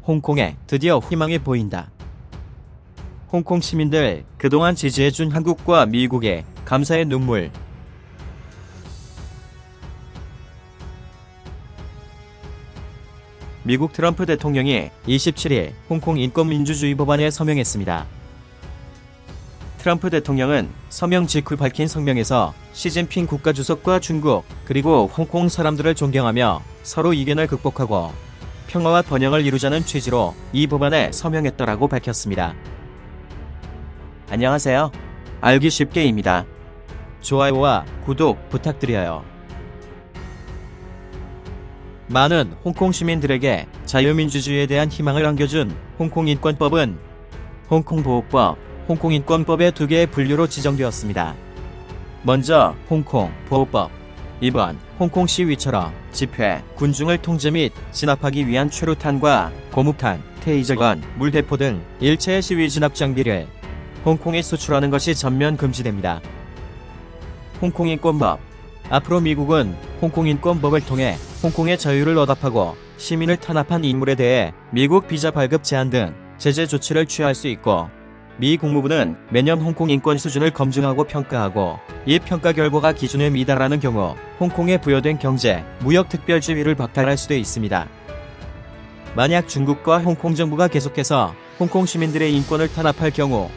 홍콩에 드디어 희망이 보인다. 홍콩 시민들 그동안 지지해준 한국과 미국의 감사의 눈물. 미국 트럼프 대통령이 27일 홍콩 인권민주주의 법안에 서명했습니다. 트럼프 대통령은 서명 직후 밝힌 성명에서 시진핑 국가주석과 중국 그리고 홍콩 사람들을 존경하며 서로 이견을 극복하고 평화와 번영을 이루자는 취지로 이 법안에 서명했더라고 밝혔습니다. 안녕하세요. 알기 쉽게입니다. 좋아요와 구독 부탁드려요. 많은 홍콩 시민들에게 자유민주주의에 대한 희망을 안겨준 홍콩인권법은 홍콩보호법, 홍콩인권법의 두 개의 분류로 지정되었습니다. 먼저 홍콩보호법. 이번 홍콩 시위처럼 집회, 군중을 통제 및 진압하기 위한 최루탄과 고무탄, 테이저건, 물대포 등 일체의 시위 진압 장비를 홍콩에 수출하는 것이 전면 금지됩니다. 홍콩인권법. 앞으로 미국은 홍콩인권법을 통해 홍콩의 자유를 억압하고 시민을 탄압한 인물에 대해 미국 비자 발급 제한 등 제재 조치를 취할 수 있고, 미 국무부는 매년 홍콩 인권 수준을 검증하고 평가하고 이 평가 결과가 기준에 미달하는 경우 홍콩에 부여된 경제, 무역 특별 지위를 박탈할 수도 있습니다. 만약 중국과 홍콩 정부가 계속해서 홍콩 시민들의 인권을 탄압할 경우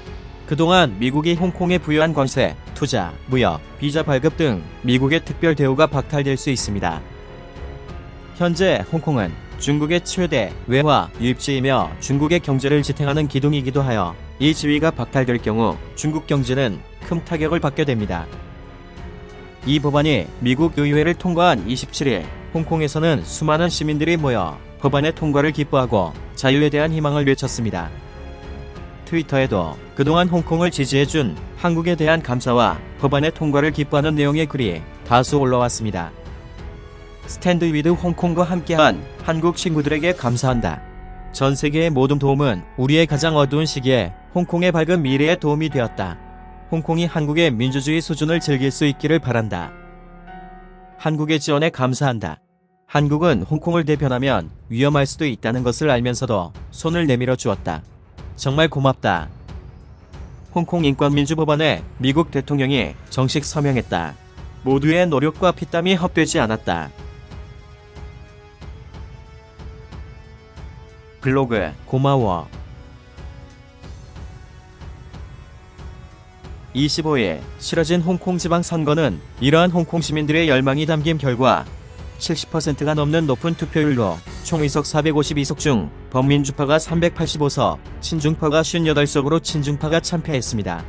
그동안 미국이 홍콩에 부여한 관세, 투자, 무역, 비자 발급 등 미국의 특별 대우가 박탈될 수 있습니다. 현재 홍콩은 중국의 최대 외화 유입지이며 중국의 경제를 지탱하는 기둥이기도 하여 이 지위가 박탈될 경우 중국 경제는 큰 타격을 받게 됩니다. 이 법안이 미국 의회를 통과한 27일, 홍콩에서는 수많은 시민들이 모여 법안의 통과를 기뻐하고 자유에 대한 희망을 외쳤습니다. 트위터에도 그동안 홍콩을 지지해준 한국에 대한 감사와 법안의 통과를 기뻐하는 내용의 글이 다수 올라왔습니다. 스탠드 위드 홍콩과 함께한 한국 친구들에게 감사한다. 전 세계의 모든 도움은 우리의 가장 어두운 시기에 홍콩의 밝은 미래에 도움이 되었다. 홍콩이 한국의 민주주의 수준을 즐길 수 있기를 바란다. 한국의 지원에 감사한다. 한국은 홍콩을 대변하면 위험할 수도 있다는 것을 알면서도 손을 내밀어 주었다. 정말 고맙다. 홍콩 인권민주법안에 미국 대통령이 정식 서명했다. 모두의 노력과 피땀이 헛되지 않았다. 블로그 고마워. 25일 치러진 홍콩 지방선거는 이러한 홍콩 시민들의 열망이 담긴 결과 70%가 넘는 높은 투표율로 총 의석 452석 중 범민주파가 385석, 친중파가 58석으로 친중파가 참패했습니다.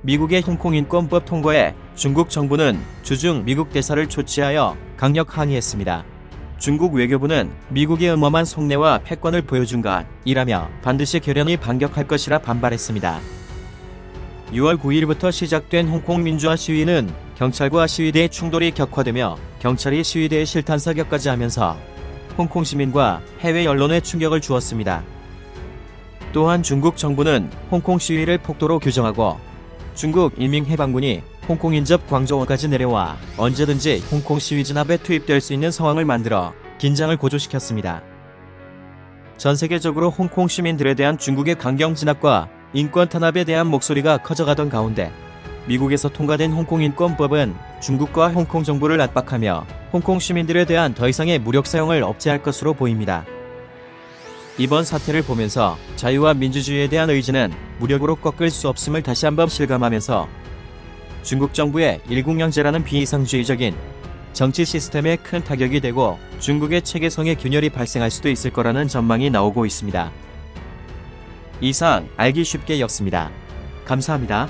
미국의 홍콩인권법 통과에 중국 정부는 주중 미국 대사를 초치하여 강력 항의했습니다. 중국 외교부는 미국의 음험한 속내와 패권을 보여준 것이라며 반드시 결연히 반격할 것이라 반발했습니다. 6월 9일부터 시작된 홍콩 민주화 시위는 경찰과 시위대의 충돌이 격화되며 경찰이 시위대에 실탄 사격까지 하면서 홍콩 시민과 해외 언론에 충격을 주었습니다. 또한 중국 정부는 홍콩 시위를 폭도로 규정하고 중국 인민해방군이 홍콩 인접 광저우까지 내려와 언제든지 홍콩 시위 진압에 투입될 수 있는 상황을 만들어 긴장을 고조시켰습니다. 전 세계적으로 홍콩 시민들에 대한 중국의 강경 진압과 인권 탄압에 대한 목소리가 커져가던 가운데 미국에서 통과된 홍콩인권법은 중국과 홍콩 정부를 압박하며 홍콩 시민들에 대한 더 이상의 무력 사용을 억제할 것으로 보입니다. 이번 사태를 보면서 자유와 민주주의에 대한 의지는 무력으로 꺾을 수 없음을 다시 한번 실감하면서 중국 정부의 일국령제라는 비이상주의적인 정치 시스템에 큰 타격이 되고 중국의 체계성의 균열이 발생할 수도 있을 거라는 전망이 나오고 있습니다. 이상 알기 쉽게였습니다. 감사합니다.